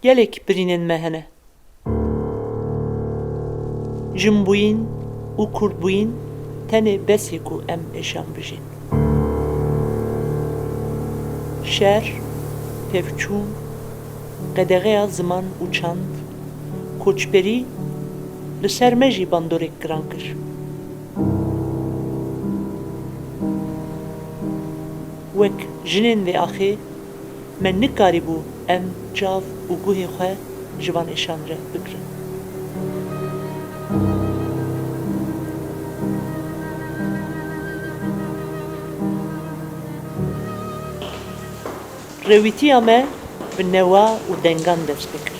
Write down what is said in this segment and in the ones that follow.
gelek birinin mehene. Jimbuyin u Kurdbuyin tene besiku em eşan bijin. Şer, pevçûn, qedeğeya zaman u çand, koçberi li ser me jî bandorek giran kir. Wek jinên vê axê me nikarîbû em cav û guhê xwe ji van êşan re bigirin. Rêwîtiya me bi newa û dengan dest pê kir.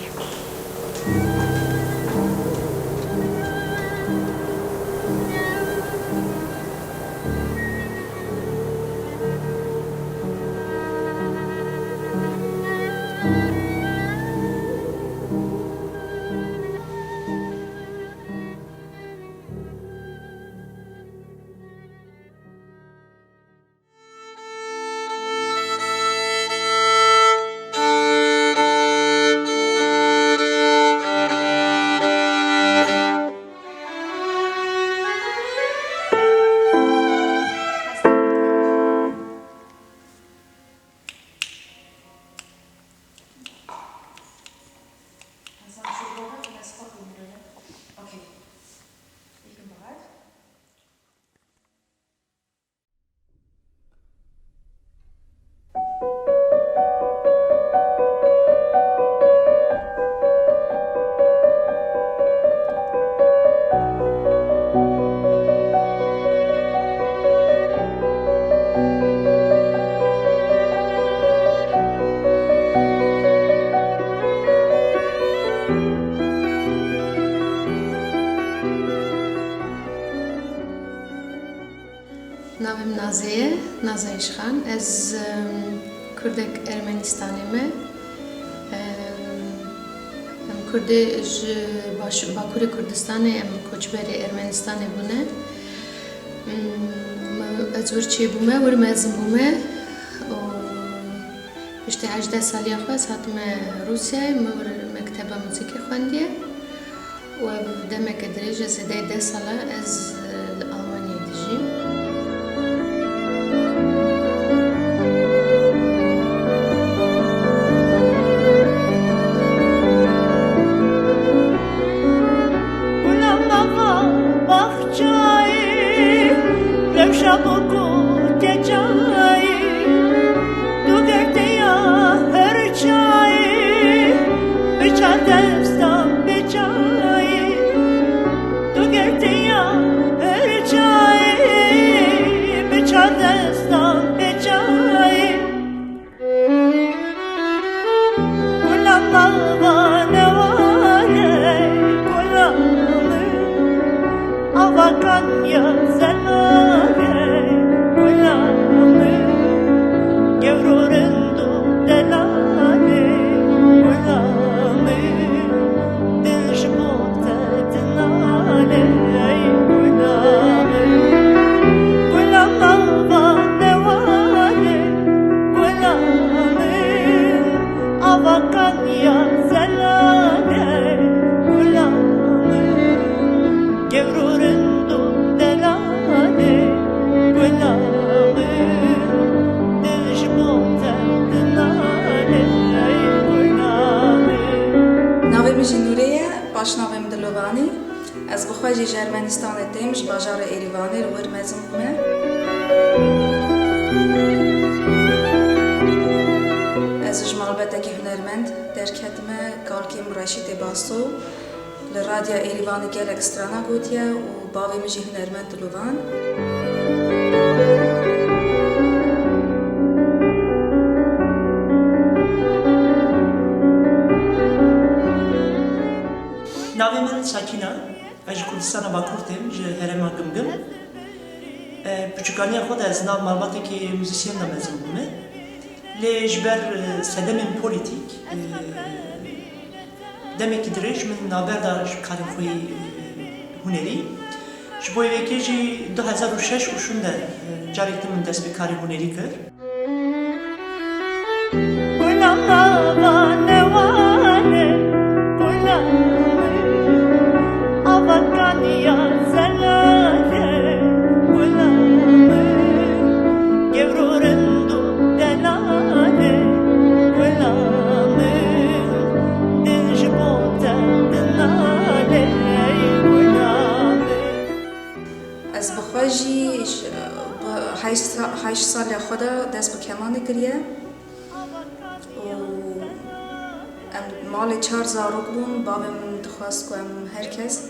Navim Naze Îsxan, ez Kurdek Ermenistanê me. Em Kurdê ji Bakurê Kurdistanê em koçberê Ermenistanê bûne. Ez wir çêbûme, wir mezin bûme û piştî 18 saliya xwe ez hatime Rûsyayê, me wir mekteba muzîkê xwendiye û ev demeke dirêj ez êdî 10 sala ez li Almanyayê dijîm. Navim Dilovanî, ez bi xwe jî ji Ermenistanê têm ji bajarê Êrîvanê li wir mezin bûme. Ez ji malbetekî hunermend derketime kalkêm Reşîtê Basto li radya Êrîvanê gelek strana gotiye û bavê min jî hunermend Dilovan. Navê min Sakîna, ez ji Kurdistana Bakur têm ji herêma Gimgim. Piçûkaniya xwe de ez nav malbatekî muzîsyen de mezin bûme. Lê ji ber sedemên polîtîk demekî dirêj min naberda ji karên xwe hunerî. Ji bo vekê jî 2006 û şûn de carek din min dest bi karê hunerî kir. Gulam nava newane هشت سال خدا دست به کمان کریه و مال 4 زاروک بون بابم دخواست که هر کس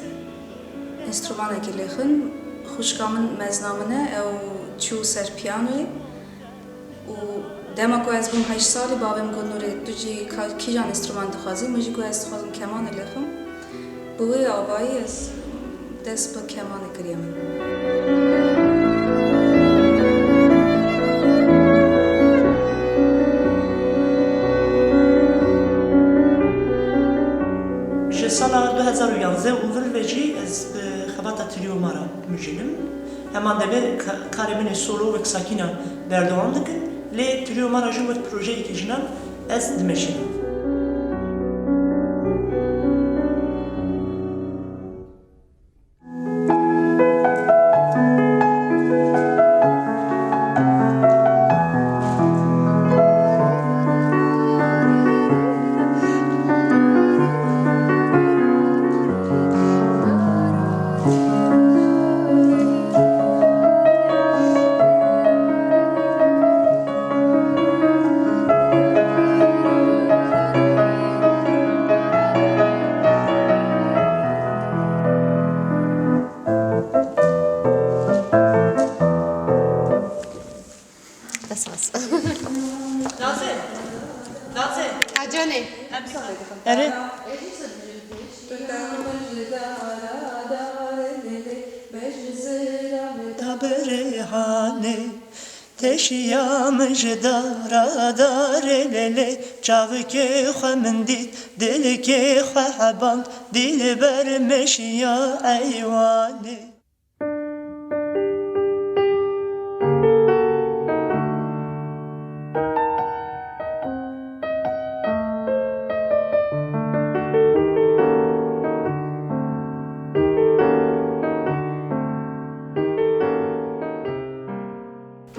انسترومانه که لیخن خوشکامن مزنامنه او چو سر پیانوی و دما که از بون 8 سالی بابم گفت نوری تو جی کی جان انسترومان دخوازی مجی که از خوازم کمان لیخم بوی آبایی از دست به کمان کریم سالا 2011 اول وجی از خبات تریو مارا مجنم همان دبی کارمن سولو و ساکینا بردوام دکن لی تریو مارا جو وقت پروژه ای که جنان از دمشیم Evet. Derhêner teşiyamj dara darelele çavke xemendit dilke xehband dilber meşya eyvane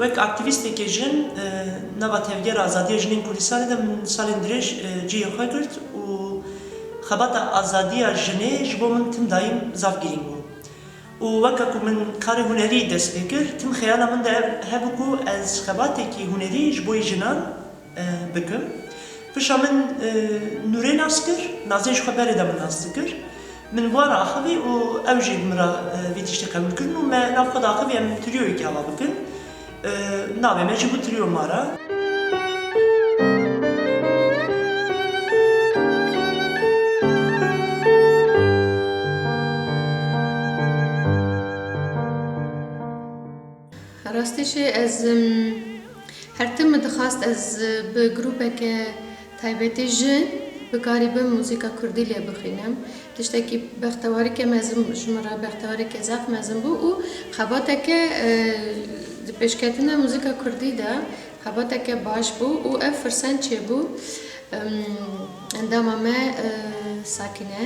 وک اکتیویست که جن نبات هفگر آزادی جنین کردستان ده من سال درش جیه خواه کرد و خبات آزادی جنه جبو من تم دایم زاف گیرین بو و وکا که من کار هنری دست بکر تم خیالا من ده هبو که از خباتی که هنری جبوی جنان بکم فشا من نوره ناس کر نازه جخوا بره ده من ناس کر من وارا آخوی و اوجی مرا ویتیشت قبول کرن و من ناف خود آخوی هم تریوی که هوا بکن نابه مجی bu trio mara. راستش از هر تم دخواست از به گروپه که تایبتی جن بکاری به موسیقی کردی لی بخینم تشتکی بختواری که مزم شمارا بختواری که زاف مزم بو و خباته که پیشکتنا موسیقی کردی دا خباته که باش بو و اف فرسان چه بو اندام ما ساکینه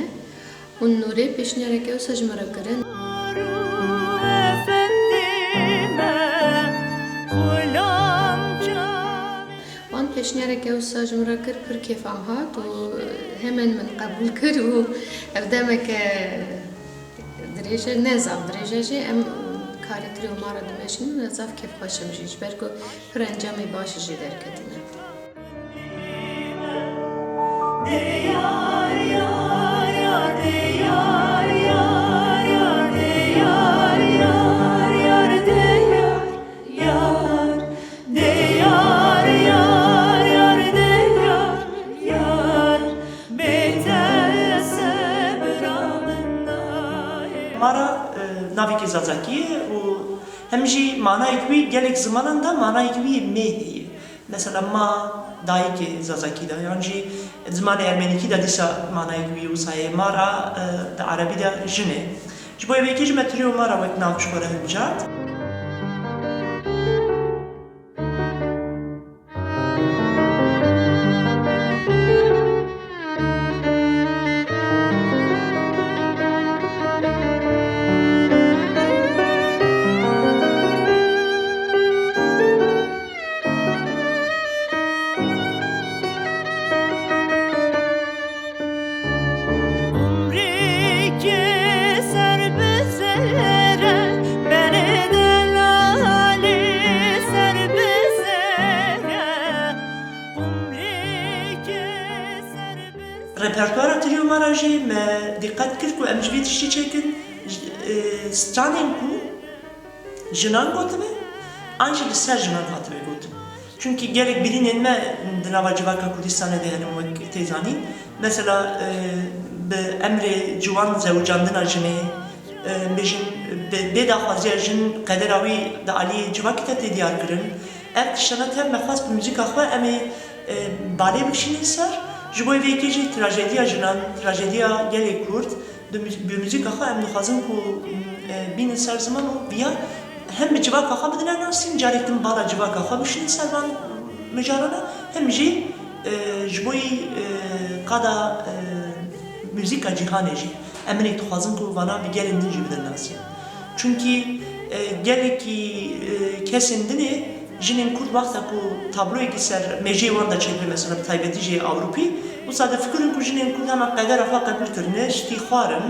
و نوری پیشنیاره که اوسا جمرا کرن وان پیشنیاره که اوسا جمرا کر پر کیفام هات و همین من قبول کر و افدامه که دریجه نزام دریجه جی ام کاری تریو مارا دمشین و نزاف کیف خوشم جیش برگو پر انجامی باش جی درکتینه Naviki Zazakiye و همجی معنای کوی گلک زمانن دا معنای کوی مهیه مثلا ما دایک زازاکی دا یعنی زمان ارمنیکی دا دیسا معنای کوی وسایه مارا دا عربی دا جنه جبوی ویکیج متریو مارا وقت ناوش باره همجاد Ser bezere beni de repertuara triomara jî me dîqet kir ku em ji vê tiştî çêkin stranên ku jinan gotime an jî li ser jinan hatibê gotin. Çünkü gelek birînên me di nava civaka Kurdistanê de hene wek tê zanîn. Mesela bi emrê ciwan zewcandina jinê bêjin bê daxwaziya jin qedera wî di aliyê civakê te tê diyar kirin. Ev tiştana tev me xwast bi muzîka xwe em ê balê bikişînin ser. Ji bo vê yekê jî trajediya jinan, trajediya gelê Kurd bi muzîka xwe em dixwazin ku bînin ser ziman û viya hem bi civaka xwe bidine nasîn, carek din bala civaka xwe bişînin ser van mijarana, hem jî ji bo qada muzîka cîhanê jî em ê dixwazin ku vana bi gelên din jî bidin nasîn. Çünkü gelekî kesên dinê jinên Kurd waxta ku tabloyekî ser mejiyê wan da çêkir mesela bi taybetî jê Ewropî, wisa difikirin ku jinên Kurd hema qedera xwe qebûl kirine, ştî xwarin,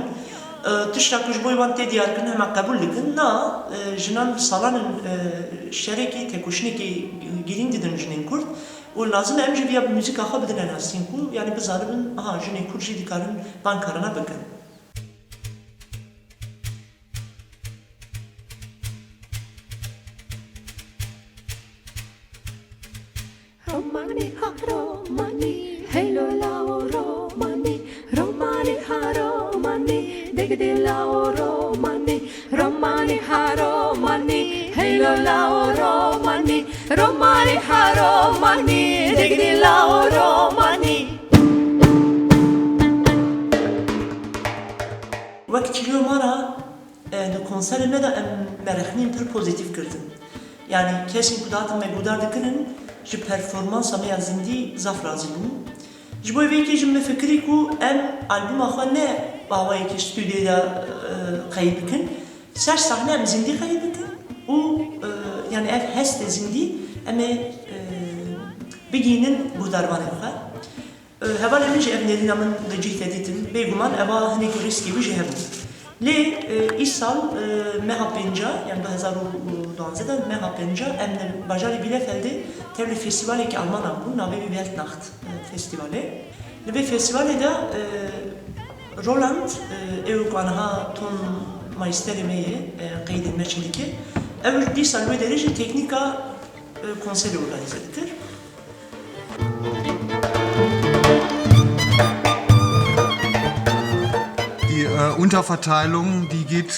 tişta ku ji bo wan tê diyar kirin hema qebûl dikin, na jinan salanên şerekî têkoşînekî girîng didin jinên Kurd û lazim em jî vêya bi muzîka xwe bidine nasîn ku yanî bizanibin aha jinên Kurd jî dikarin bankarana bikin. Romani ha romani, hey lo la o romani, romani ha romani, degde la o romani, romani ha romani, hey lo la o romani, romani ha romani, degde la o romani. Wek çîlomara li konserê me de em merexnên pir pozitif kirdin. Yani kesên ku datin me godar dikirin ji performansa me ya zindî zaf razî bûn. Ji bo vê yekê jî me fikirî ku em albûma xwe ne awayekî stûdyoya de qeyî bikin, ser sahne em zindî qeyî bikin û yani ev hestê zindî em ê bigînin godarvanê xwe. Hevalê min jî ev nêrîna min li cih te dîtin, bêguman eva hinekî riskî wî jî hebû. Lê îsal meha pênca, yani 2012 de meha pênca em li bajarê Bielefeldê tev li festîvalekî Almanan bûn, navê wî Weltnacht Festîvalê. Li vê festîvalê de Roland ew ku aniha ton maysterê me ye qeydên me çêdike, ew dîsal wê derê jî teknîka konserê organize dikir. Die Unterverteilung, die geht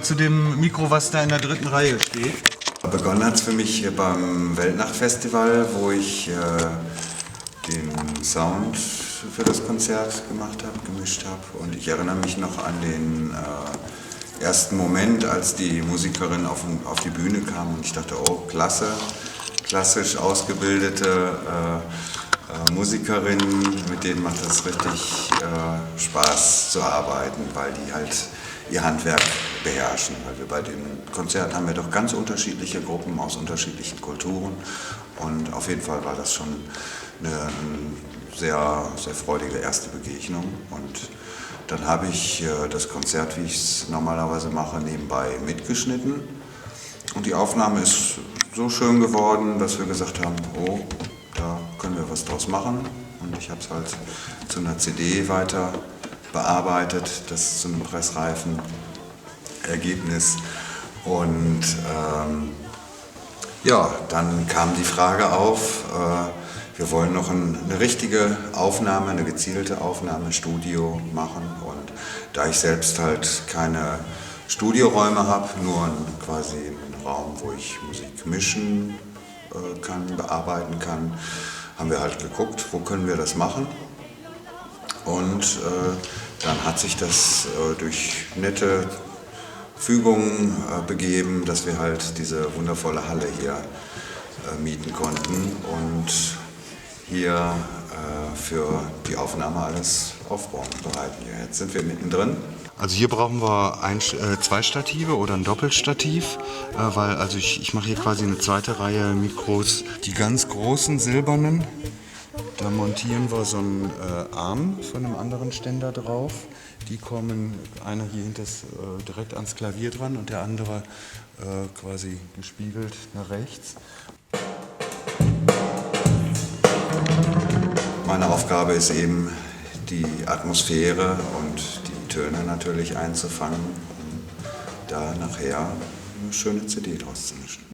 zu dem Mikro, was da in der dritten Reihe steht. Begonnen hat es für mich beim Weltnacht-Festival, wo ich den Sound für das Konzert gemacht habe, gemischt habe. Und ich erinnere mich noch an den ersten Moment, als die Musikerin auf die Bühne kam und ich dachte, oh, klasse, klassisch ausgebildete Musikerinnen, mit denen macht es richtig Spaß zu arbeiten, weil die halt ihr Handwerk beherrschen. Weil wir bei dem Konzert haben wir doch ganz unterschiedliche Gruppen aus unterschiedlichen Kulturen und auf jeden Fall war das schon eine sehr, sehr freudige erste Begegnung. Und dann habe ich das Konzert, wie ich es normalerweise mache, nebenbei mitgeschnitten und die Aufnahme ist so schön geworden, dass wir gesagt haben, oh, da können wir was draus machen und ich habe es halt zu einer CD weiter bearbeitet, das zu einem pressreifen Ergebnis und ja, dann kam die Frage auf, wir wollen noch eine richtige Aufnahme, eine gezielte Aufnahme, Studio machen und da ich selbst halt keine Studioräume habe, nur quasi einen Raum, wo ich Musik mischen kann, bearbeiten kann, haben wir halt geguckt, wo können wir das machen und dann hat sich das durch nette Fügungen begeben, dass wir halt diese wundervolle Halle hier mieten konnten und hier für die Aufnahme alles aufbauen, bereiten. Jetzt sind wir mittendrin. Also hier brauchen wir zwei Stative oder ein Doppelstativ, weil also ich mache hier quasi eine zweite Reihe Mikros. Die ganz großen silbernen, da montieren wir so einen Arm von einem anderen Ständer drauf. Die kommen, einer hier hinter direkt ans Klavier dran und der andere quasi gespiegelt nach rechts. Meine Aufgabe ist eben, die Atmosphäre und die Töne natürlich einzufangen, um da nachher eine schöne CD draus zu mischen.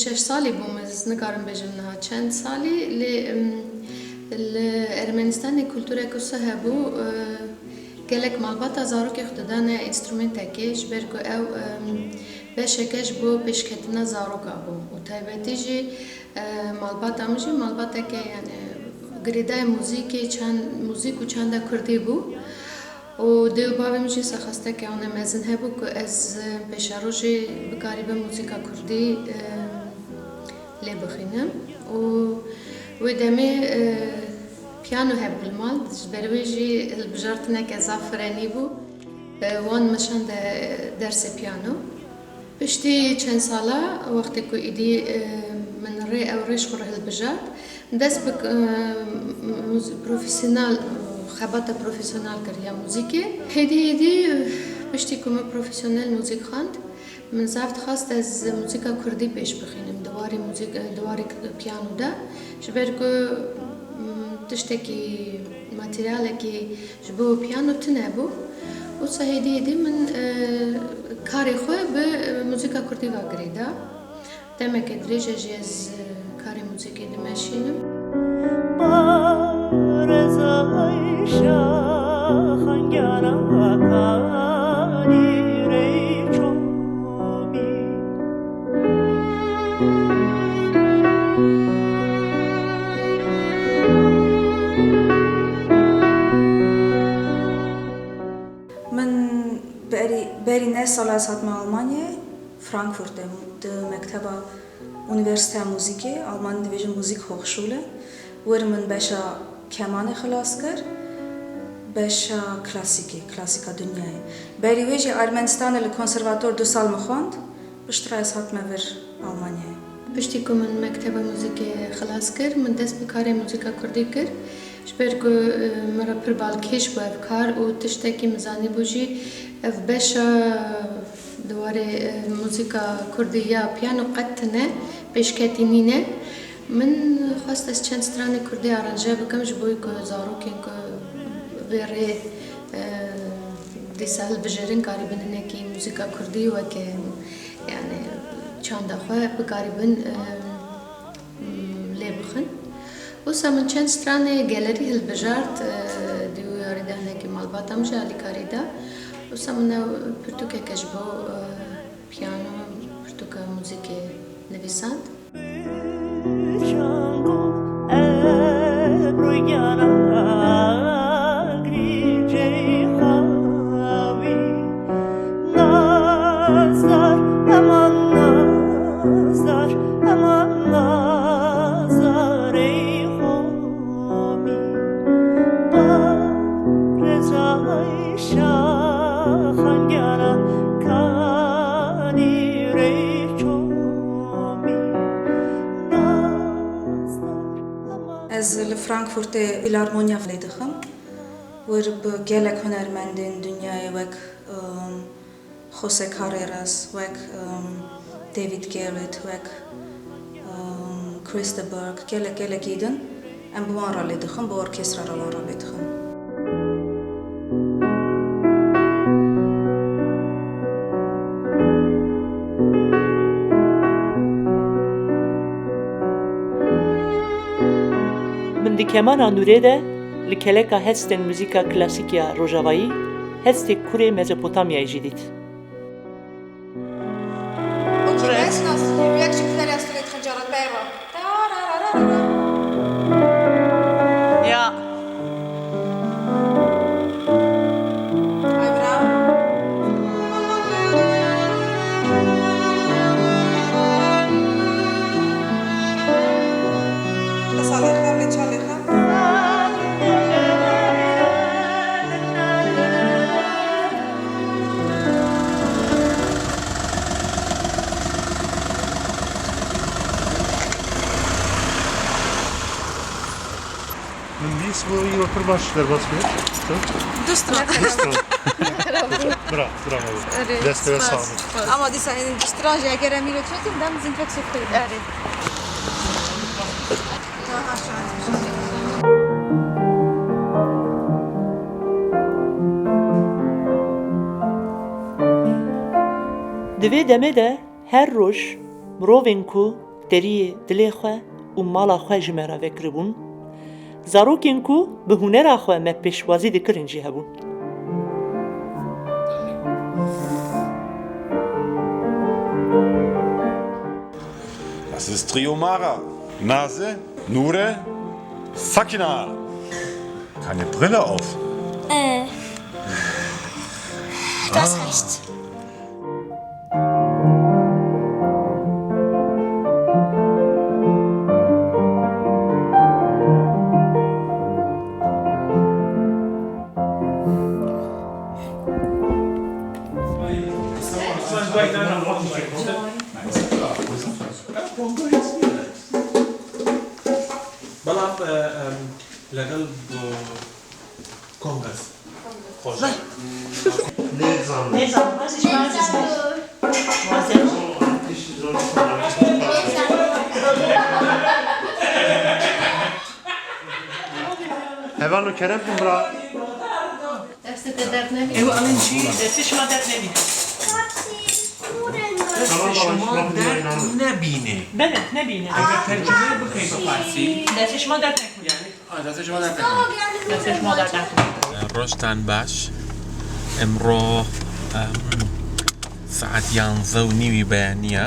شش سالی بوم از نکارم بجم نه چند سالی ل ارمنستان کلتوره کسه هبو گلک مالبات زارو که خدادن اینسترومنت کش برکو او بشکش بو پیشکتنا زارو کابو و تایبتی جی مالبات امجی مالبات که یعنی گریدای موزیکی چند موزیکو چنده کردی بو و دیو باویم جی سخسته که آن مزن هبو که از پیشاروجی بکاری به موزیکا کردی لی بخینم و دمی پیانو هب بالمال بروی جی البجارتنا که زافرانی بو وان مشان درس پیانو پشتی چند ساله وقتی که ایدی من ری او ریش خوره البجارت دست بک پروفیسیونال خبات پروفیسیونال کریا موزیکی هدی پشتی که من پروفیسیونال موزیک خواند من زفت خواست از موزیکا کردی پیش بخینم دواری پیانو ده جبر که تشتکی ماتریال که جبو پیانو تنه بو و سهیدی من کاری خواه به موزیکا کردی واگریده دمک دریجه جی از کاری موزیکی دمشینم بارزای شاخنگانا کانی بری نه سال از هاتم آلمانیا فرانکفورت د مکتب universite موزیکی آلمان دیویژن موزیک hochschule ور من باشا کمان خلاص کر باشا کلاسیکا دنیای بری ویجی ارمنستان الکنسرواتور 2 سال مخواند بشتر از هاتم ور آلمانیا پشتی که من مکتب موزیکی خلاص کر من دست بکاری موزیکا کردی کر جبر که مرا پر بالکش با افکار و تشتکی مزانی بوجی اف باشا دواره موزیکا کردی یا پیانو قطنه پیشکتینینه من خواست از چند سترانی کردی آرانجه بکم جبوی که زارو که بره دیسال بجرین کاری بننه که موزیکا کردی و که یعنی چند خواه بکاری بن لی بخن و سامن چند سترانی گالری هل بجارت دیو یاری دهنه که مالباتم جالی کاری ده و سامن پرتوکه کجبو پیانو پرتوکه موزیک نویسند از فرانکفورت فیلارمونیا فلیدخم ور بگلک هنرمندین دنیای وک خوسه کاریراس وک دیوید گیرت وک کریستا برگ گلک ایدن ام بوان را لیدخم با ارکسترا را لیدخم Di Kemana Nurê de li keleka hestên muzîka klasîk ya Rojavayî hestê Kurê Mezopotamyayê jî dît. Ya. یو پر باش در باز کنید bravo dest ve sağlık Ama disa in straje eğer emir etmedim dem zinfek sokayım. Evet. Divê demê de her roj mirovên ku deriyê dilê xwe û mala xwe ji me re vekiribûn, zarokên ku bi hunera xwe me pêşwazî dikirin jî hebûn. Das ist Trio Mara. Nase, Nurê, Sakîna. Keine Brille auf. Du hast recht. بەڵام لەگەڵ کۆنگرس خۆش Heval o kerem mi bra? Derste de dert nebi. Ew alin jî destişma dert nebî. شما درد نبینه Evet, nebîne. اگر ترجمه بکنید به فارسی Destişma dert nekun yani. دست شما درد نکنه Destişma dert nekun. ڕۆژتان باش ئەمڕۆ سعات 11:30 بەیانیە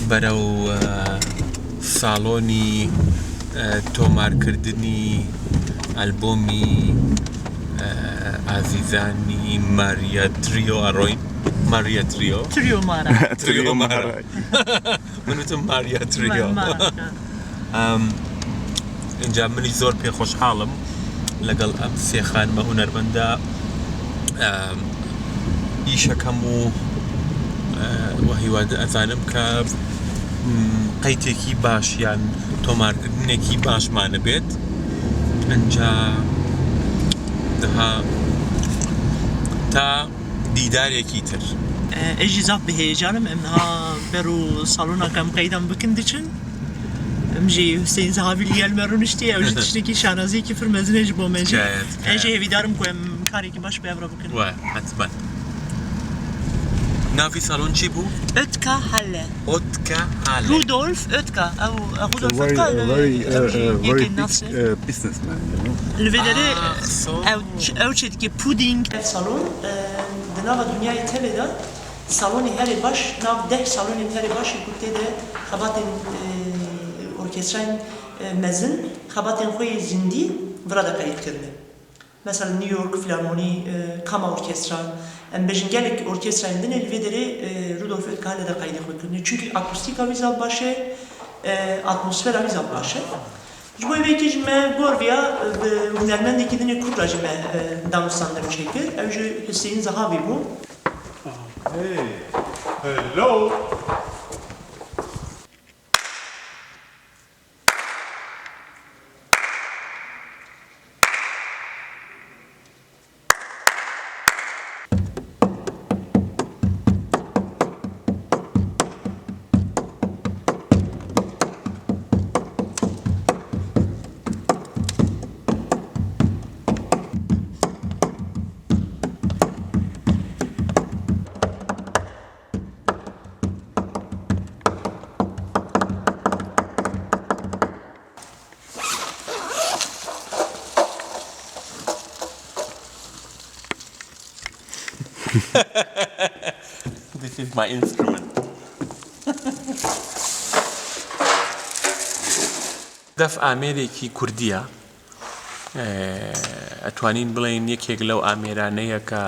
بەرەو ساڵۆنی تۆمارکردنی ئەلبۆمی ئازیزانی ماریا تریۆ ئەڕۆین ماریا تریۆ Trio mara. تریۆ مارا منوتم ماریا تریۆ اینجا منی زۆر پێ خۆشحاڵم لەگەڵ ئەم سێ خانمە هونەرمەندە ئیشەکەم و هیوادە ئەزانم کە قەیتێکی باش یان تۆمارکردنێکی باشمانە بێت ئەنجا دەها تا دیدارێکی تر Ejî zaf bi heyecanım em ha beru salona kem qeydan bikin diçin. Em jî Hussein Zahawy gelme rûniştî ew ji tiştekî şanaziyekî fir mezin ji bo me jî. Em jî hêvîdarim ku em karekî baş bi ev re bikin. وای حتما ناوی ساڵۆن چی بوو؟ Ötka Halle. ئۆتکە هالێ Rudolf Ötka. Ew Rudolf Very, Ötka. very big businessman. Li vê derê ew çêdikê puding. Ev salon di nava dünyayê tevê de salonê herê baş nav 10 salonên herê başê ku tê de xebatên orkestrayên mezin xebatên xwe yê zindî vira de qeydkirine. Mesela New York Filarmoni, Kama Orkestra, em bejin gelek orkestrayên din li vê derê Rudolf Ötka Halle de qeydê xwe kirine. Çünkü akustika wî zav baş e, atmosfera wî zav baş e. Ji bo vê jî me gorviya bi hunermendekî dinê Kurd re jî me danûstandirim çêkir. Ew ji Hussein Zahawy bû. Hey, hello. This is my instrument. دەف ئامێرێکی کوردیە ئەتوانین بڵێن یەکێک لەو ئامێرانەیە کە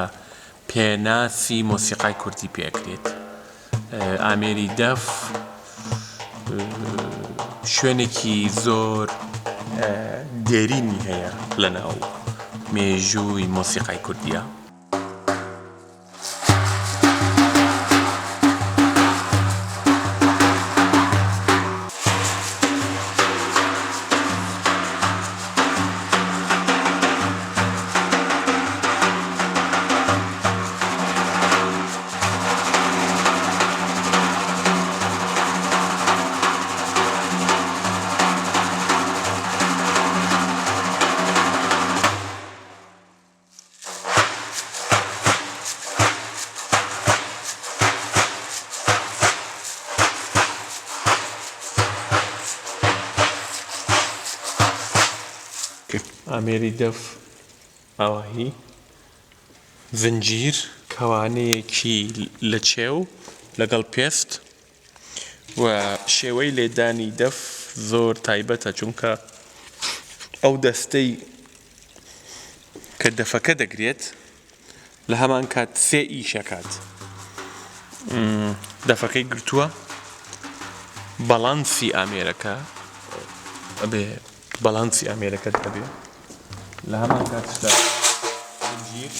پێناسی مۆسیقای کوردی پێکرێت ئامێری دەف شوێنێکی زۆر دێرینی هەیە لەناو مێژووی مۆسیقای کوردیە ئەمێری دەف ئەوهی زنجیر کەوانەیەکی لە چێو لەگەڵ پێست و شێوەی لێدانی دەف زۆر تایبەتە چونکە ئەو دەستەی کە دەفەکە دەگرێت لە هەمان کات سێ ئیشەکات دەفەکەی گرتووە بەڵانسی ئامێرەکە ئەبێ بەڵانسی ئامێرەکەت هەبێ لە هەمان کاتشدا زنجیر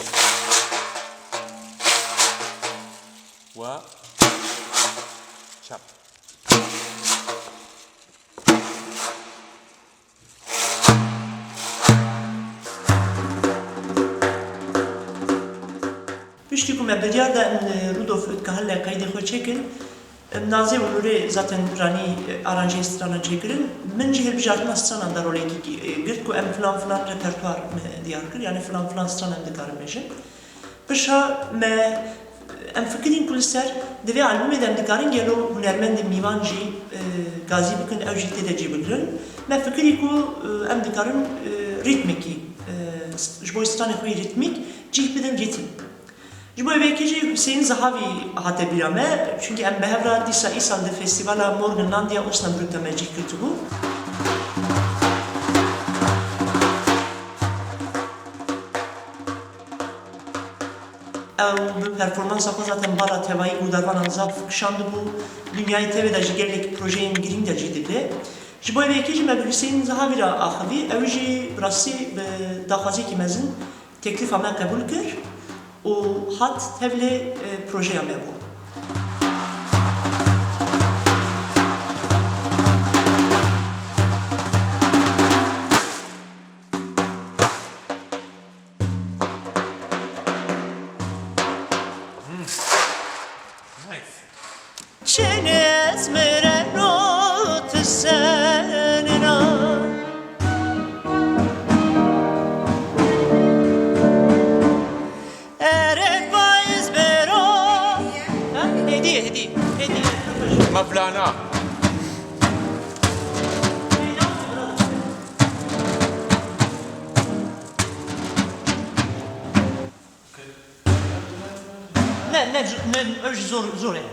و چاپ Piştî ku me biryar da Rudolf Lücke helle qeydê xwe çêkin, Naze û Nurê zaten ranî aranjeyê stranan çêkirin. Min jî hilbijartina stranan da rolekî girt ku em filan filan repertuar me diyar kir, yani filan filan stran em dikarin bêjin. Pişa me em fikirîn ku li ser di vê albûmê de em dikarin gelo hunermendên mîvan jî gazî bikin, ew jî têde cî bigirin. Me fikirî ku em dikarin rîtmekî, ji bo stranê xwe rîtmîk cih bidin rîtm. Ji bo evvekî jî Hussein Zahawy hate bîra me, çünkü em behevra dîsa îsal di Festîvala Morgenlandia Osnabrûk'ta me cih kirtibû. Ew bi performansa xwe zaten bala tevayî û dervanan zav kişandibû, dünyayê tevê de ji gelek projeyên girîng de cî dibê. Ji bo evvekî jî me bi Hussein Zahawy ra axivî, ew jî rastî bi daxwaziyekî mezin teklîfa me qebûl kir û hat tevlê projeya me bû. Mevlana. Ne, ew jî zor e.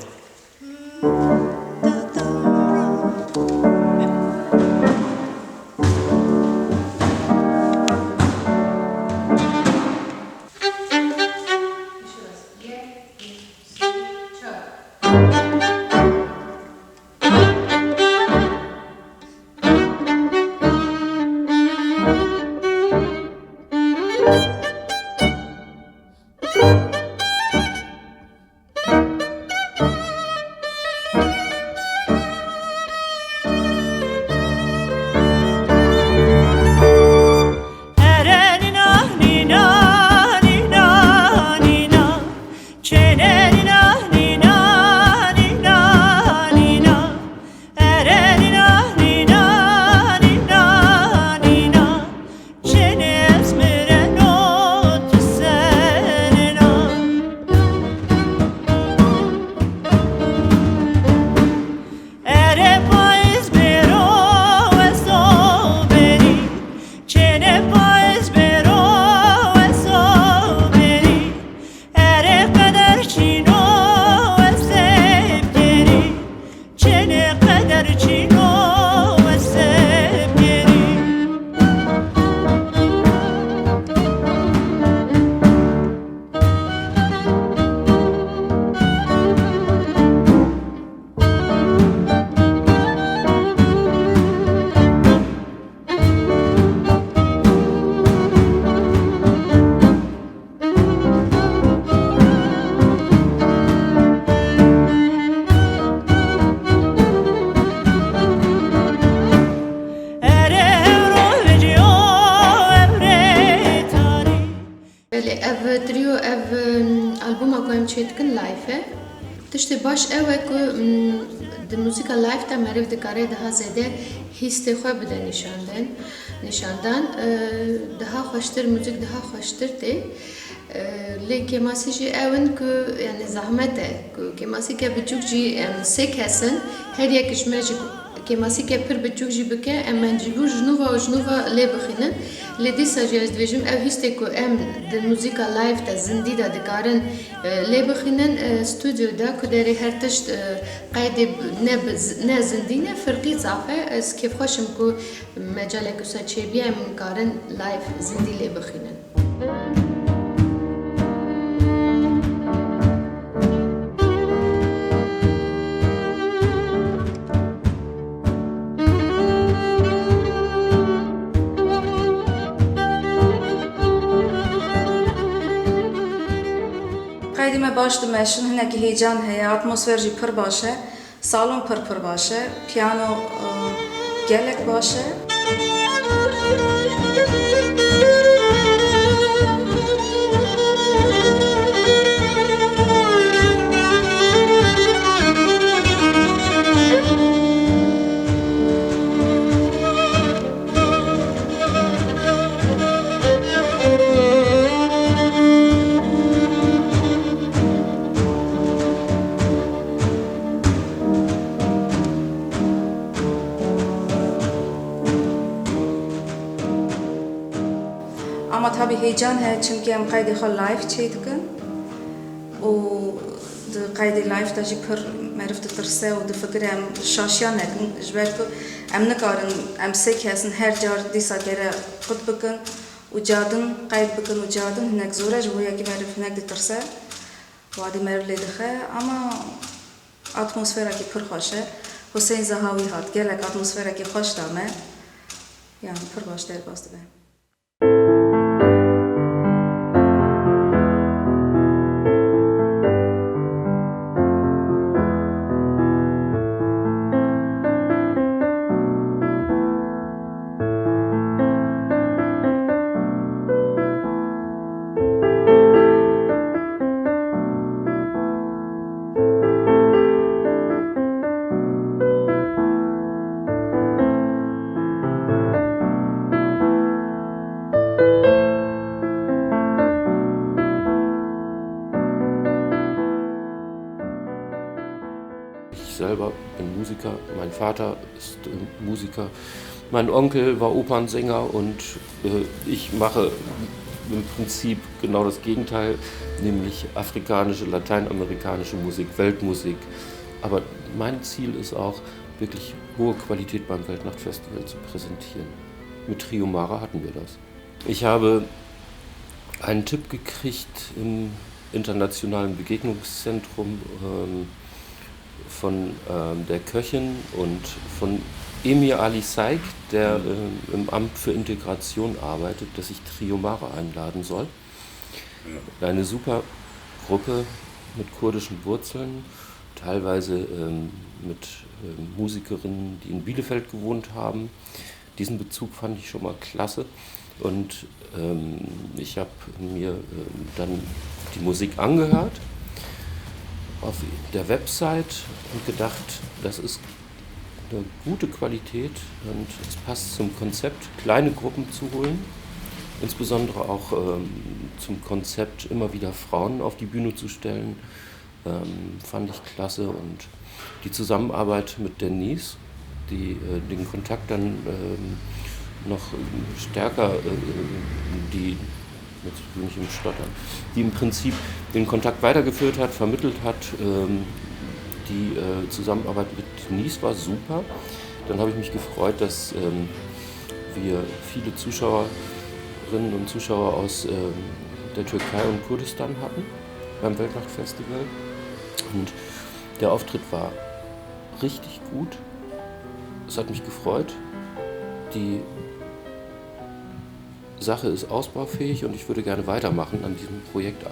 çetkin live tiştê baş ew e ku di muzîka live de meriv dikare daha zêde hîstê xwe bide nîşandan daha xweştir müzik daha xweştir tê lê kemasî jî ew in ku yani zahmet e ku kemasîke biçûk jî sê kesin her yek ji me jî که موسیقی پر بچوک جی بکه ام من جیبو جنوبا لی بخینن لی دیسا جی از دویجم او هسته که ام د موسیقا لایف تا زندی دا دکارن لی بخینن استودیو دا که داری هر تشت قید نه زندی نه فرقی صافه از کیف خوشم که مجاله که سچه بیم کارن لایف زندی لی بخینن. قیدی باش دمشن هنگ هیجان هیا اتمسفر جی پر باشه سالن پر باشه پیانو گلک باشه هیجان هست چون که ام قیدی خال لایف چید کن و د قیدی لایف داشتی پر معرفت ترسه و د فکرم شاشیان نکن جبرت کو ام نکارن ام سک هستن هر جار دیسا گره خود بکن و جادن قید بکن و جادن هنگ زوره جو یا کی معرف هنگ د ترسه و عادی معرف لیدخه اما اتمسفر کی پر خوشه حسین زهاوی هات گلک اتمسفر کی خوش دامه یعنی پر باش در باست به Mein Vater ist Musiker, mein Onkel war Opernsänger und ich mache im Prinzip genau das Gegenteil, nämlich afrikanische, lateinamerikanische Musik, Weltmusik. Aber mein Ziel ist auch, wirklich hohe Qualität beim Weltnachtfestival zu präsentieren. Mit Trio Mara hatten wir das. Ich habe einen Tipp gekriegt im internationalen Begegnungszentrum von der Köchin und von Emir Ali Saik, der im Amt für Integration arbeitet, dass ich Trio Mara einladen soll. Eine super Gruppe mit kurdischen Wurzeln, teilweise mit Musikerinnen, die in Bielefeld gewohnt haben. Diesen Bezug fand ich schon mal klasse und ich habe mir dann die Musik angehört auf der Website und gedacht, das ist eine gute Qualität und es passt zum Konzept, kleine Gruppen zu holen, insbesondere auch zum Konzept, immer wieder Frauen auf die Bühne zu stellen, fand ich klasse und die Zusammenarbeit mit Denis, die den Kontakt dann noch stärker, jetzt bin ich im Stottern, die im Prinzip den Kontakt weitergeführt hat, vermittelt hat. Die Zusammenarbeit mit Denis war super. Dann habe ich mich gefreut, dass wir viele Zuschauerinnen und Zuschauer aus der Türkei und Kurdistan hatten beim Weltnachtfestival. Und der Auftritt war richtig gut. Es hat mich gefreut. Die Sache ist ausbaufähig und ich würde gerne weitermachen. An diesem Projekt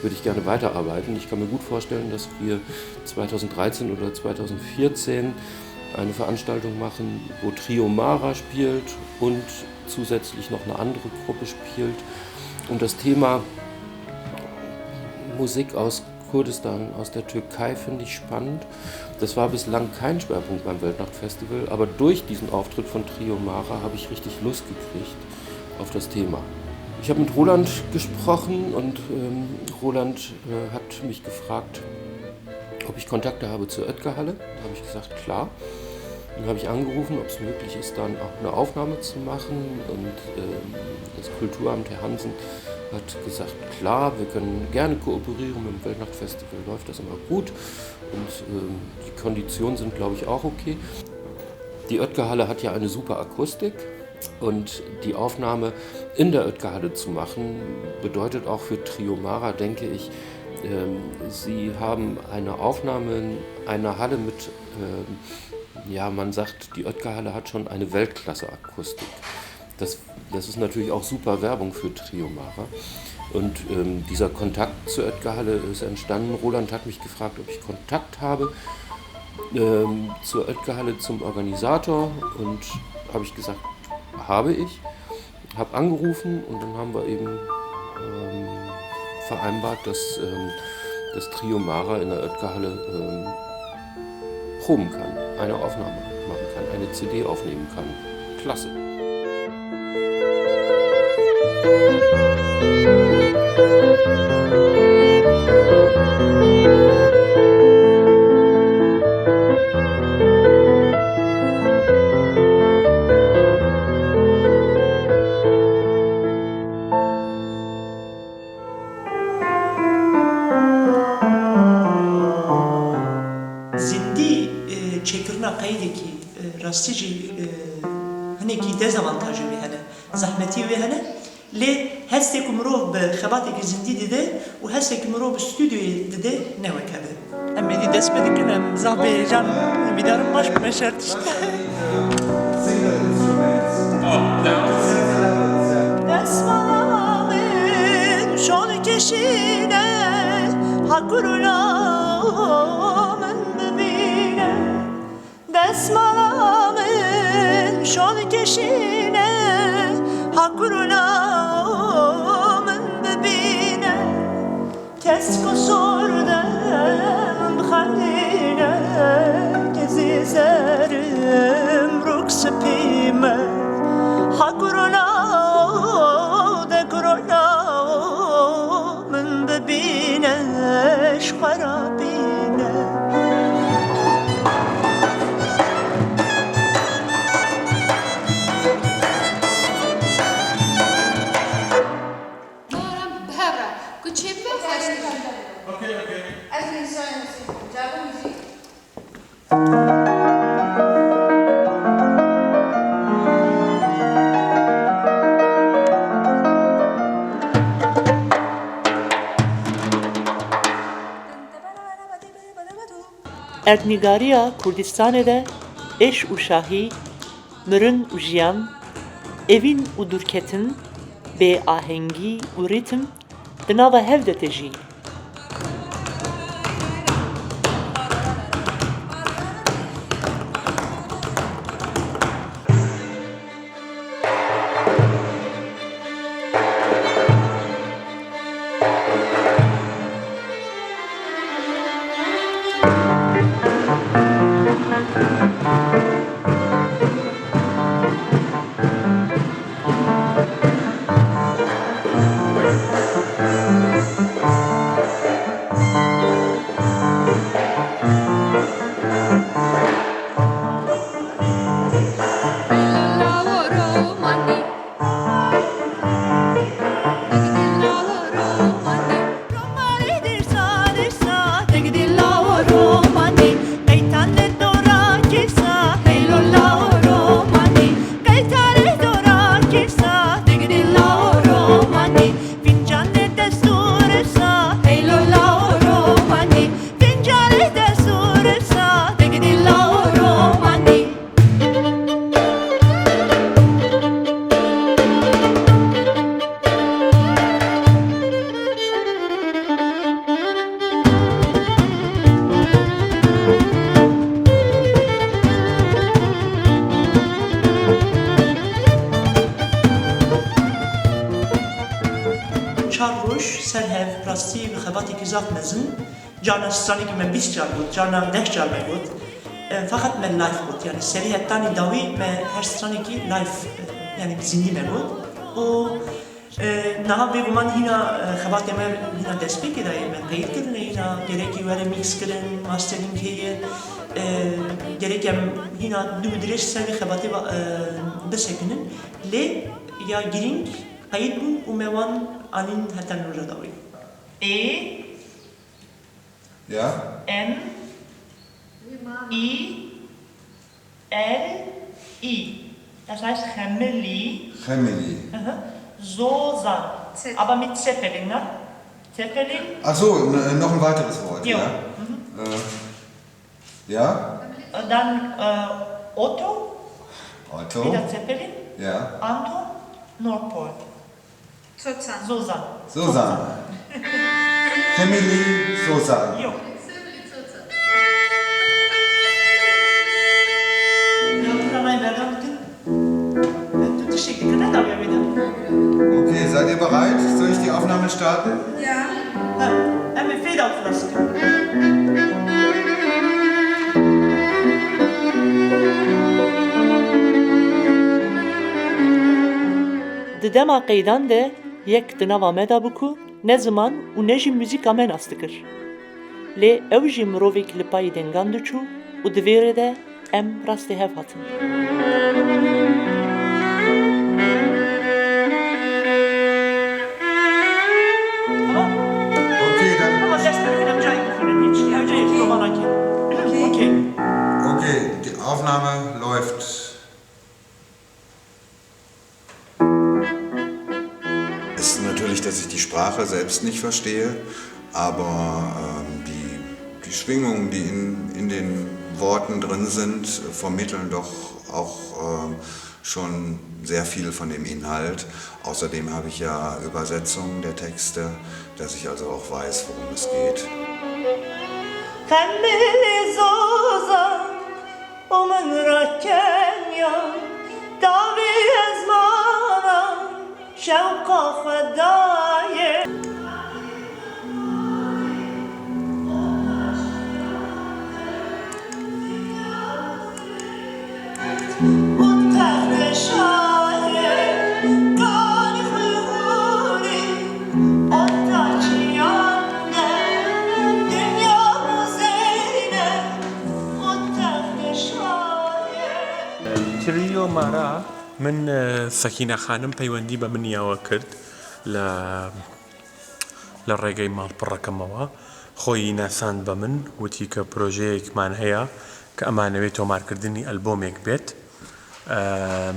würde ich gerne weiterarbeiten. Ich kann mir gut vorstellen, dass wir 2013 oder 2014 eine Veranstaltung machen, wo Trio Mara spielt und zusätzlich noch eine andere Gruppe spielt. Und das Thema Musik aus Kurdistan, aus der Türkei finde ich spannend. Das war bislang kein Schwerpunkt beim Weltnachtfestival, aber durch diesen Auftritt von Trio Mara habe ich richtig Lust gekriegt auf das Thema. Ich habe mit Roland gesprochen und Roland hat mich gefragt, ob ich Kontakte habe zur Oetkerhalle. Da habe ich gesagt, klar. Dann habe ich angerufen, ob es möglich ist, dann auch eine Aufnahme zu machen. Und das Kulturamt, Herr Hansen, hat gesagt, klar, wir können gerne kooperieren. Mit dem Weltnachtfestival läuft das immer gut. Und die Konditionen sind, glaube ich, auch okay. Die Oetkerhalle hat ja eine super Akustik. Und die Aufnahme in der Oetkerhalle zu machen, bedeutet auch für Trio Mara, denke ich, sie haben eine Aufnahme in einer Halle mit, ja, man sagt, die Oetkerhalle hat schon eine Weltklasse-Akustik. Das ist natürlich auch super Werbung für Trio Mara. Und dieser Kontakt zur Oetkerhalle ist entstanden. Roland hat mich gefragt, ob ich Kontakt habe zur Oetkerhalle zum Organisator. Und habe ich gesagt, habe ich. Habe angerufen und dann haben wir eben vereinbart, dass das Trio Mara in der Oetkerhalle proben kann, eine Aufnahme machen kann, eine CD aufnehmen kann. Klasse. Rastici hani dezavantajı ve hani zahmeti ve hani le heste kumrov be xabateki zindi de u heste kumrov stüdyoya de ne vakabe. Em beni desmedik em zahbe can vidarım baş meşert işte. Desmanın şol keşine hakurulamın bebine desmanın şol keşine hakurulamın bebine kes kusurdem bxaline kezi zerim ruksepime hakurula de kurulamın bebine şkarabine. Erdnîgariya Kurdistanê de eş û şahî, mirin û jiyan, evîn û dûrketin, bêahengî û rîtm di nava hev de tê jî. Cana Asîstanê ki me 20 car bût, cana 10 car me got. Fakat me live got, yani seri hettanî dawî me her stranekî live yani zindî me got. û Naha beguman hina xebatê me hina destpêkê dayê me qeyîd kirine hîna gerekî were mîks kirin, masterîn heye gerek em hîna du dirêj ser vê xebatê bisekinin lê ya girîng qeyîd bûn û me wan anîn heten nûra dawî. Ja? M I L I. Das heißt Chemeli. Chemeli. Sosan. Aber mit Zeppelin, ne? Zeppelin. Ach so, noch ein weiteres Wort, Jo. ja? Ja? Dann Otto. Otto. Wieder Zeppelin. Ja. Anton. Nordpol. Sosan. Susan. Chemeli, Susan. Jo. Okay, seid ihr bereit? Soll ich die Aufnahme starten? Ja. Hem een veedauflaske. Di dema qeydan de yek di nava me da bû ku ne ziman û ne jî mûzîka me nas dikir. Lê ew jî mirovek li payê dengan diçû û di vê rê de em rastê hev hatin. Okay, dann. Okay, die Aufnahme läuft. Es ist natürlich, dass ich die Sprache selbst nicht verstehe, aber die Schwingungen, die in den Worten drin sind, vermitteln doch auch schon sehr viel von dem Inhalt. Außerdem habe ich ja Übersetzungen der Texte, dass ich also auch weiß, worum es geht. تریۆ مارا من سەکینە خانم پەیوەندی بە منیاوە کرد لە ڕێگەی ماڵپڕەکەمەوە خۆی ناساند بە من وتی کە پرۆژەیەکمان هەیە کە ئەمانەوێت تۆمارکردنی ئەلبۆمێک بێت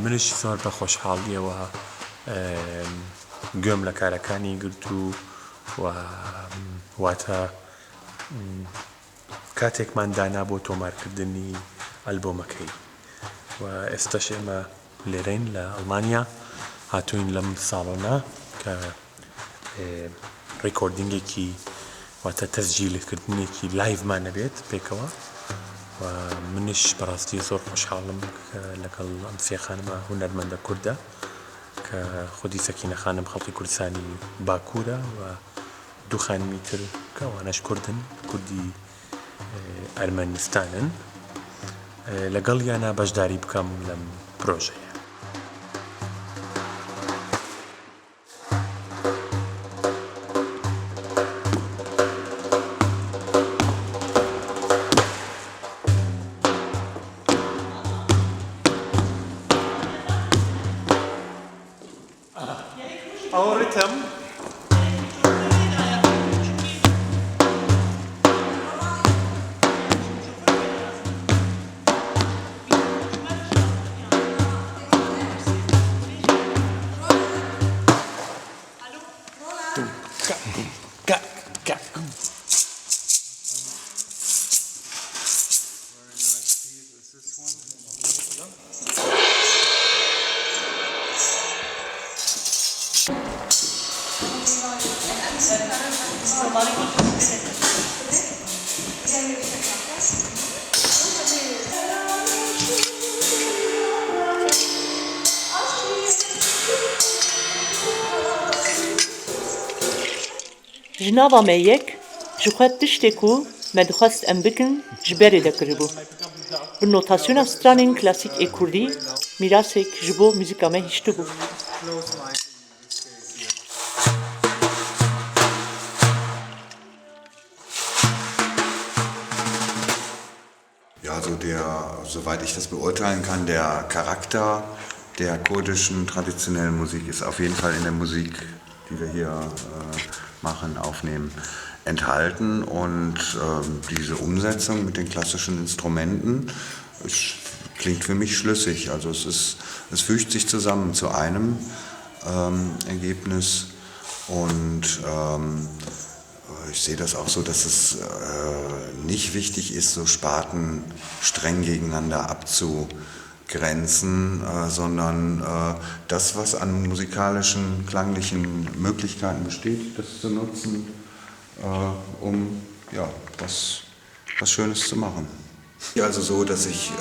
منش زۆر بە خۆشحاڵیەوە گوێم لە کارەکانی گرت و واتە کاتێکمان دانا بۆ تۆمارکردنی ئەلبۆمەکەی و ئێستاش ئێمە لێرەین لە ئەڵمانیا هاتوین لەم ساڵۆنە کە ڕێکۆردینگێکی واتە تەسجیلکردنێکی لایڤمانە بێت پێکەوە و منش بەڕاستی زۆر خۆشحاڵم کە لەگەڵ ئەم سێ خانمە هونەرمەندە کووردە کە خودی سەکینە خانم خەڵکی کوردستانی باکوورە و دوو خانمی تر کە ئەوانەش کوردن کوردی ئەرمەنیستانن لەگەڵ یانە بەشداری بکەم لەم پرۆژەیە. ئەو ڕیتم Ji nava me yek, ji xwe tiştê ku me dixwast em bikin ji berê de kiribû. Bi notasyona stranên klasîk ê Kurdî, mîrasek ji bo mûzîka me hiştibû. Ja, also soweit ich das beurteilen kann, der Charakter der kurdischen traditionellen Musik ist auf jeden Fall in der Musik, die wir hier machen, aufnehmen, enthalten. Und diese Umsetzung mit den klassischen Instrumenten klingt für mich schlüssig. Also es fügt sich zusammen zu einem Ergebnis. Und ich sehe das auch so, dass es nicht wichtig ist, so Sparten streng gegeneinander abzugrenzen, sondern das, was an musikalischen, klanglichen Möglichkeiten besteht, das zu nutzen, um ja, was Schönes zu machen. Also so, dass ich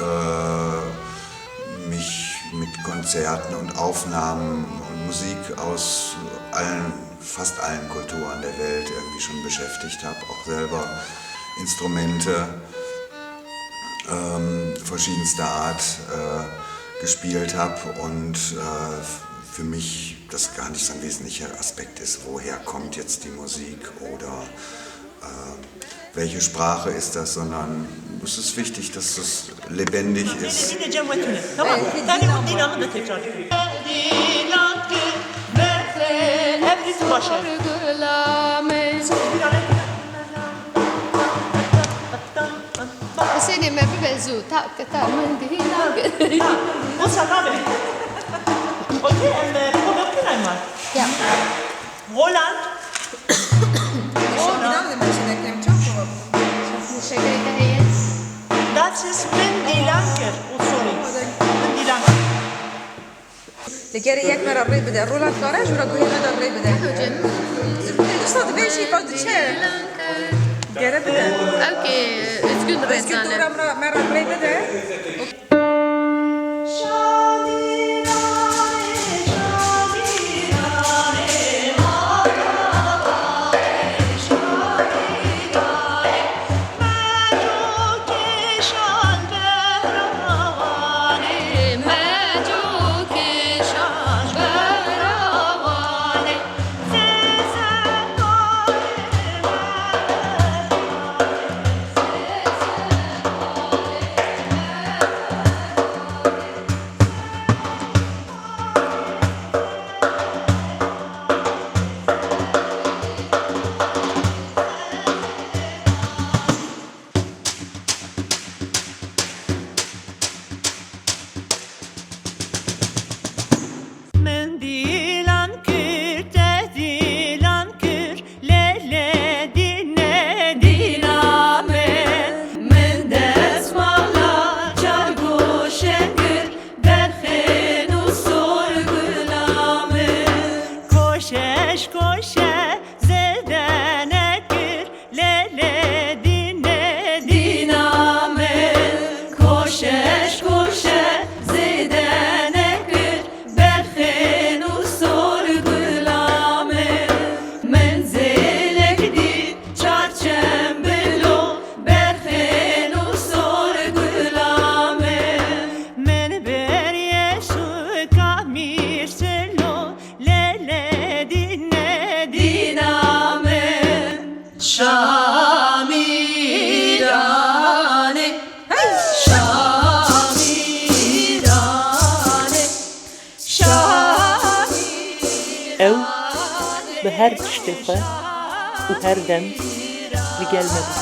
mich mit Konzerten und Aufnahmen und Musik aus fast allen Kulturen der Welt irgendwie schon beschäftigt habe, auch selber Instrumente verschiedenster Art gespielt habe und für mich das gar nicht so ein wesentlicher Aspekt ist, woher kommt jetzt die Musik oder welche Sprache ist das, sondern es ist wichtig, dass es lebendig ist. Seni me bebezu takta mandina. Musa tabii. Okay, Produktion einmal. Ja. Roland. Das ist Mindy Lanker. Oh, sorry. Mindy Lanker. لگری یک مرا بری بده رولند کارش و را گویی ندار بری بده دوستان بیشی پادچه گره بده اوکی özgün دورم را مرا بری بده Ew bi her tiştê xwe û her dem li gel me bû.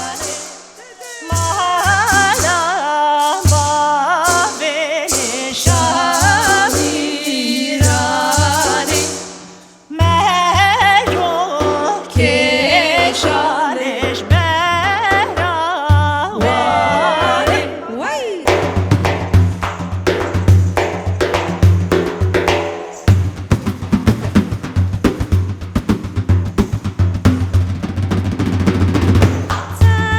Sen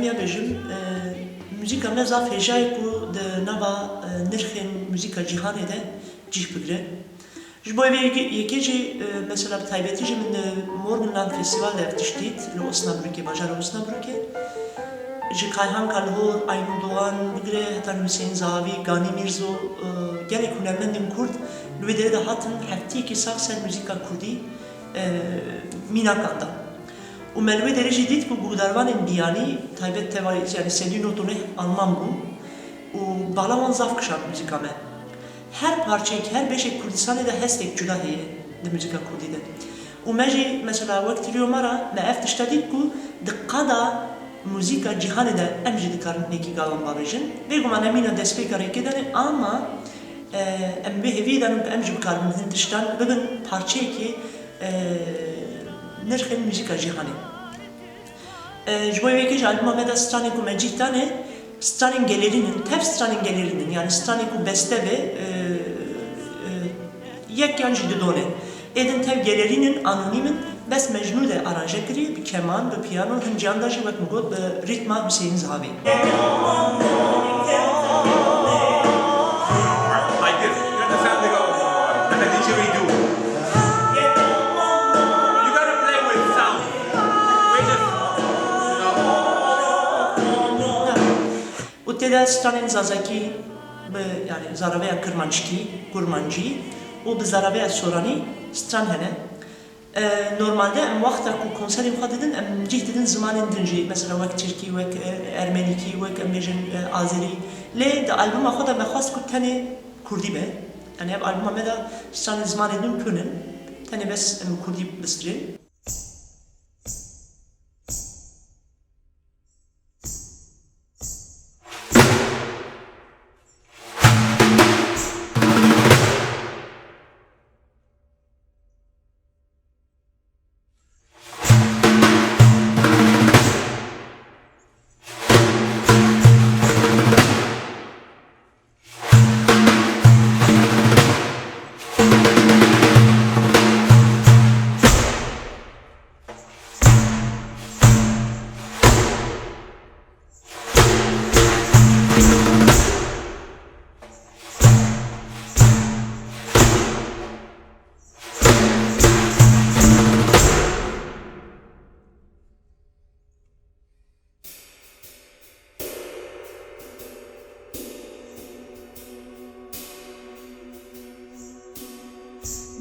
ya bejim müzika me zaf hejay ku de nava nirxên müzika cîhanê de cih bigire. Ji bo evê yekê jî mesela taybetî jî min Morgenland Festival ev tiştît li Osnabrückê, bajara Osnabrückê. Ji Kayhan Kalhor, Aynur Doğan bigire, heta Hussein Zahawy, Gani Mirzo, gelek hunermendên Kurd li wê derê de hatin heftiyekî sax ser müzika Kurdî mînakanda. û me li wê derê jî dît ku guhdarvanên biyanî taybet tevayî yani sedî notonê Alman bû û bala wan zaf kişand müzika me. Her parçayek, her beşek Kurdistanê de hestek cuda heye di müzika Kurdî de. û me jî mesela wek tiriyo mara me ev tişta dît ku di qada müzika cîhanê de em jî dikarin nekî gavan bavêjin. Vê guman em mîna destpêka rêkê dane ama em vê hêvî danin ku em jî bikarin hin tiştan bibin parçayekî nirxên müzika cîhanê. Ji bo wêkê jî albûma me de stranê ku me cih dane stranên gelerînin, tev stranên gelerînin yani stranê ku beste ve yek yan jî didone. Êdin tev gelerînin anonîmin bes mecnû de aranje kirî bi keman, bi pîano, hin ciyan da jî wek min got bi rîtma Hussein Zahawy. Têde stranên zazakî bi yani zaraveya kirmançkî, kurmancî û bi zaraveya soranî stran hene. Normalde em waxta ku konserên xwe didin em cih didin zimanên din jî mesela wek Tirkî, wek Ermenîkî, wek em bêjin Azerî. Lê di albûma xwe de me xwast ku tenê Kurdî be. Yani ev albûma me de stranên zimanên din tûnin. Tenê bes em Kurdî bistirin.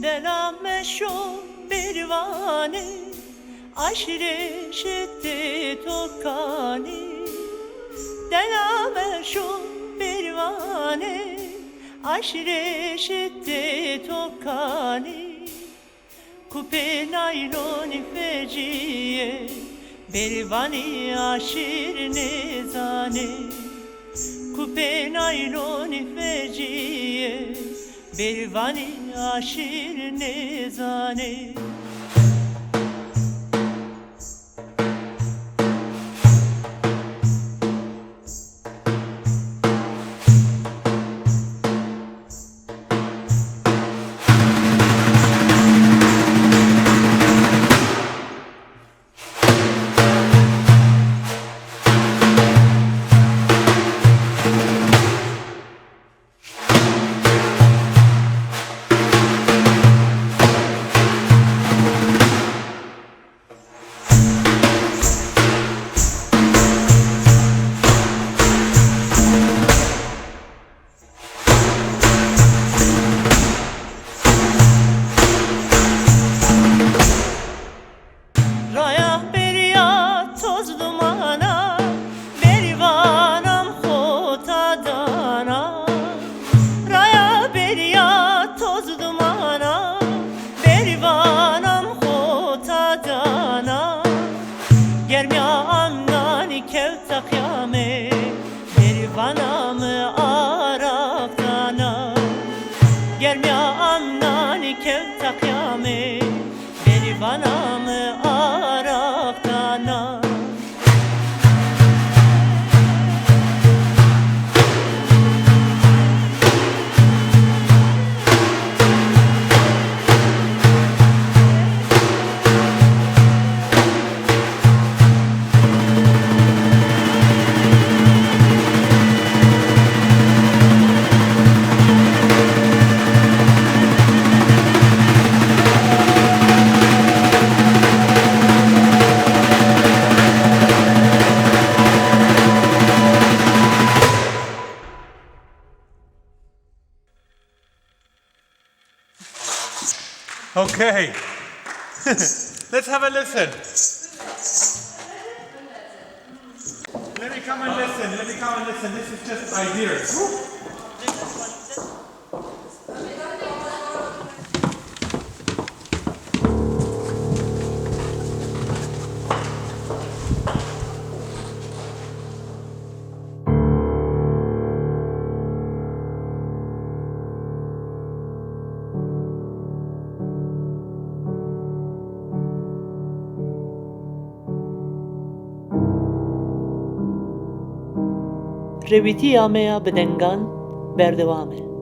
دلمشو بروانه عشره شده توکانی دلمشو بروانه عشره شده توکانی کوپه نایلونی فجیه بروانی عشیر نزانه کوپه نایلونی فجیه بروانی عشیر نزانه Okay. Let's have a listen. Let me come and listen. This is just ideas. Rewîtiya me ya bi dengan berdewam e.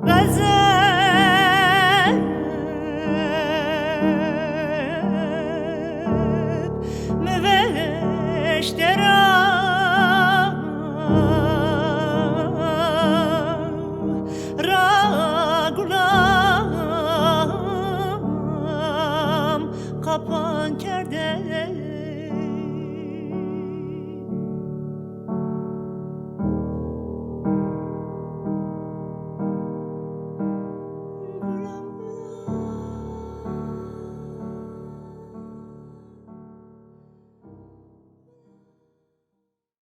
Gazel